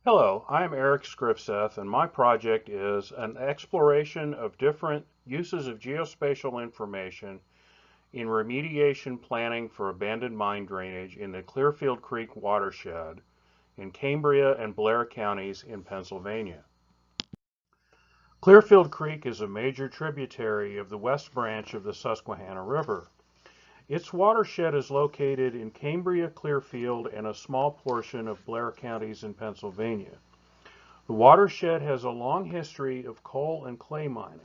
Hello, I'm Eric Scripseth, and my project is an exploration of different uses of geospatial information in remediation planning for abandoned mine drainage in the Clearfield Creek watershed in Cambria and Blair counties in Pennsylvania. Clearfield Creek is a major tributary of the West Branch of the Susquehanna River. Its watershed is located in Cambria, Clearfield, and a small portion of Blair counties in Pennsylvania. The watershed has a long history of coal and clay mining.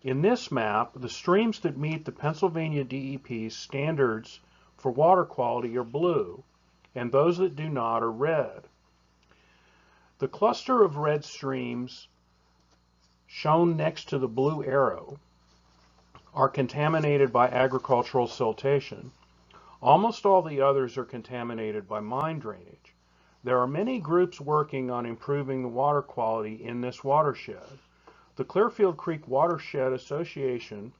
In this map, the streams that meet the Pennsylvania DEP standards for water quality are blue, and those that do not are red. The cluster of red streams shown next to the blue arrow are contaminated by agricultural siltation. Almost all the others are contaminated by mine drainage. There are many groups working on improving the water quality in this watershed. The Clearfield Creek Watershed Association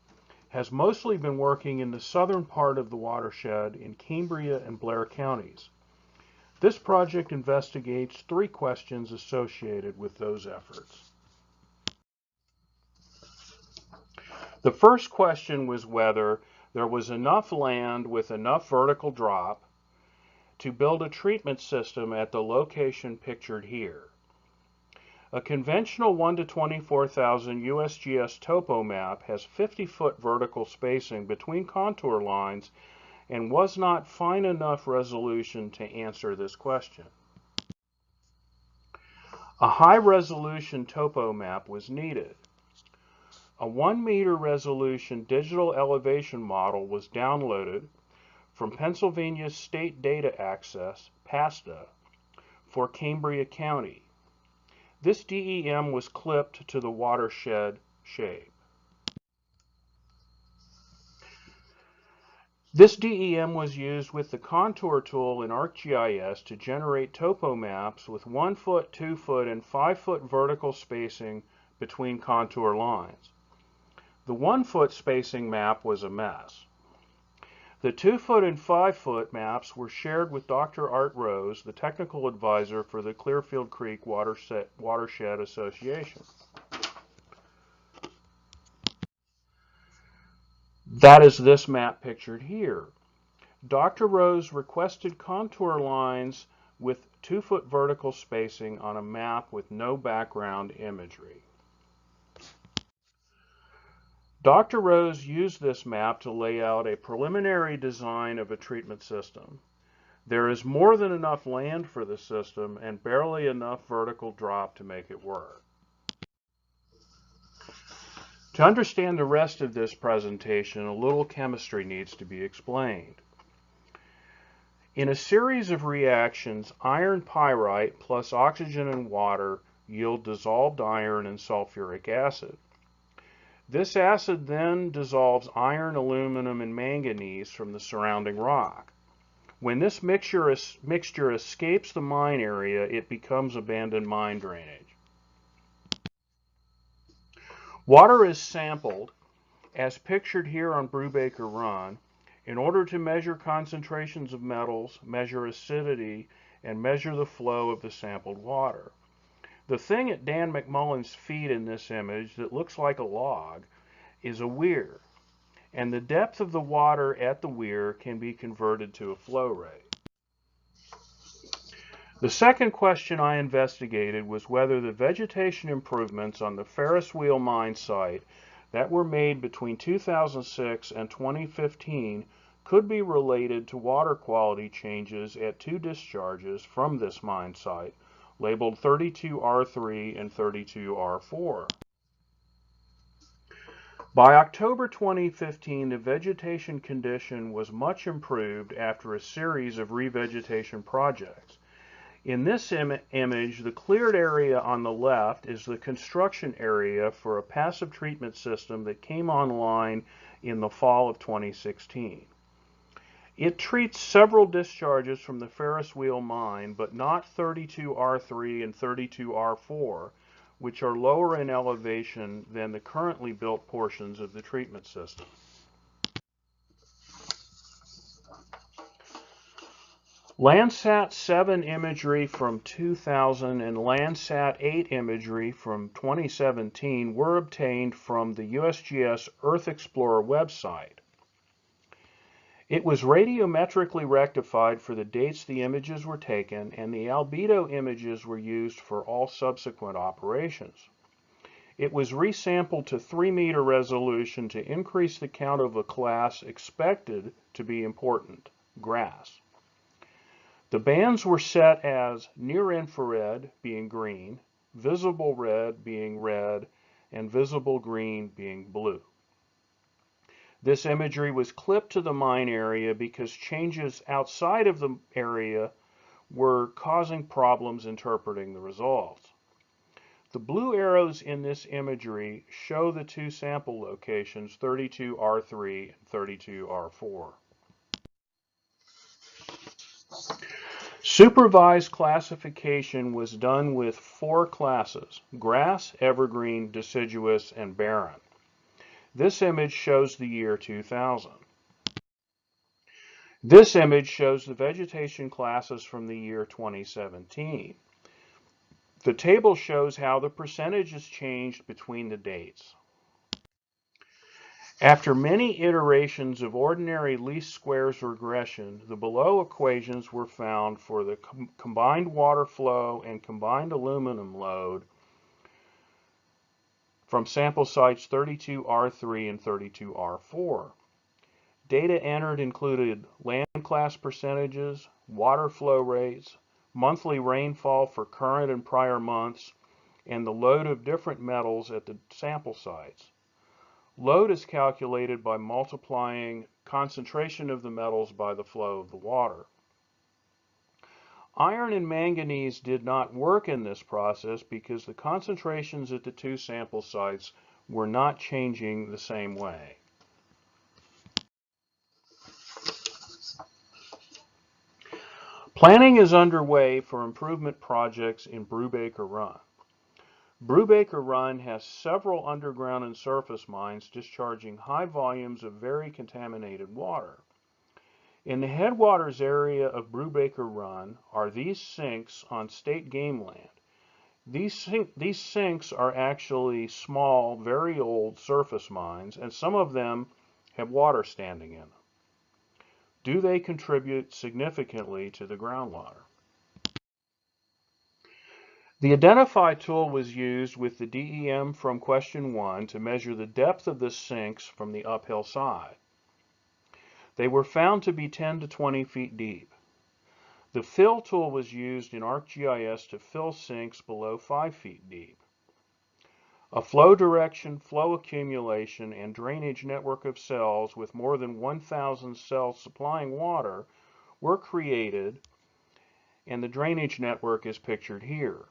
has mostly been working in the southern part of the watershed in Cambria and Blair counties. This project investigates 3 questions associated with those efforts. The first question was whether there was enough land with enough vertical drop to build a treatment system at the location pictured here. A conventional 1 to 24,000 USGS topo map has 50-foot vertical spacing between contour lines and was not fine enough resolution to answer this question. A high-resolution topo map was needed. A 1-meter resolution digital elevation model was downloaded from Pennsylvania State Data Access, PASDA, for Cambria County. This DEM was clipped to the watershed shape. This DEM was used with the contour tool in ArcGIS to generate topo maps with 1 foot, 2 foot, and 5 foot vertical spacing between contour lines. The 1 foot spacing map was a mess. The 2 foot and 5 foot maps were shared with Dr. Art Rose, the technical advisor for the Clearfield Creek Watershed Association. That is this map pictured here. Dr. Rose requested contour lines with 2 foot vertical spacing on a map with no background imagery. Dr. Rose used this map to lay out a preliminary design of a treatment system. There is more than enough land for the system and barely enough vertical drop to make it work. To understand the rest of this presentation, a little chemistry needs to be explained. In a series of reactions, iron pyrite plus oxygen and water yield dissolved iron and sulfuric acid. This acid then dissolves iron, aluminum, and manganese from the surrounding rock. When this mixture escapes the mine area, it becomes abandoned mine drainage. Water is sampled, as pictured here on Brubaker Run, in order to measure concentrations of metals, measure acidity, and measure the flow of the sampled water. The thing at Dan McMullen's feet in this image that looks like a log is a weir, and the depth of the water at the weir can be converted to a flow rate. The second question I investigated was whether the vegetation improvements on the Ferris Wheel mine site that were made between 2006 and 2015 could be related to water quality changes at 2 discharges from this mine site, labeled 32R3 and 32R4. By October 2015, the vegetation condition was much improved after a series of revegetation projects. In this image, the cleared area on the left is the construction area for a passive treatment system that came online in the fall of 2016. It treats several discharges from the Ferris Wheel mine, but not 32R3 and 32R4, which are lower in elevation than the currently built portions of the treatment system. Landsat 7 imagery from 2000 and Landsat 8 imagery from 2017 were obtained from the USGS Earth Explorer website. It was radiometrically rectified for the dates the images were taken, and the albedo images were used for all subsequent operations. It was resampled to 3-meter resolution to increase the count of a class expected to be important, grass. The bands were set as near-infrared being green, visible red being red, and visible green being blue. This imagery was clipped to the mine area because changes outside of the area were causing problems interpreting the results. The blue arrows in this imagery show the two sample locations, 32R3 and 32R4. Supervised classification was done with 4 classes: grass, evergreen, deciduous, and barren. This image shows the year 2000. This image shows the vegetation classes from the year 2017. The table shows how the percentages changed between the dates. After many iterations of ordinary least squares regression, the below equations were found for the combined water flow and combined aluminum load from sample sites 32R3 and 32R4. Data entered included land class percentages, water flow rates, monthly rainfall for current and prior months, and the load of different metals at the sample sites. Load is calculated by multiplying concentration of the metals by the flow of the water. Iron and manganese did not work in this process because the concentrations at the two sample sites were not changing the same way. Planning is underway for improvement projects in Brubaker Run. Brubaker Run has several underground and surface mines discharging high volumes of very contaminated water. In the headwaters area of Brubaker Run are these sinks on state game land. These sinks are actually small, very old surface mines, and some of them have water standing in them. Do they contribute significantly to the groundwater? The Identify tool was used with the DEM from question 1 to measure the depth of the sinks from the uphill side. They were found to be 10 to 20 feet deep. The Fill tool was used in ArcGIS to fill sinks below 5 feet deep. A flow direction, flow accumulation, and drainage network of cells with more than 1,000 cells supplying water were created, and the drainage network is pictured here.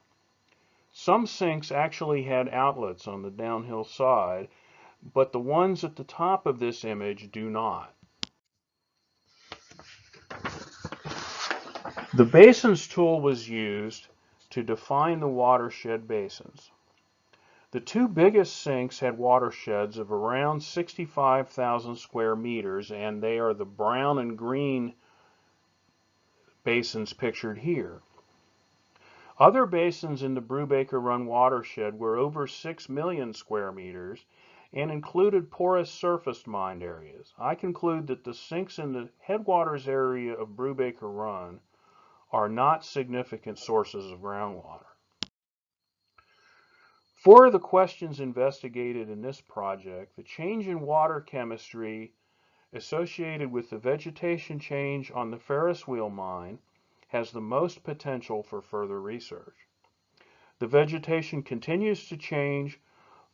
Some sinks actually had outlets on the downhill side, but the ones at the top of this image do not. The Basins tool was used to define the watershed basins. The two biggest sinks had watersheds of around 65,000 square meters, and they are the brown and green basins pictured here. Other basins in the Brubaker Run watershed were over 6 million square meters and included porous surface mined areas. I conclude that the sinks in the headwaters area of Brubaker Run are not significant sources of groundwater. 4 of the questions investigated in this project, the change in water chemistry associated with the vegetation change on the Ferris wheel mine, has the most potential for further research. The vegetation continues to change,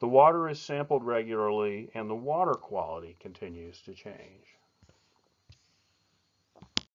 the water is sampled regularly, and the water quality continues to change.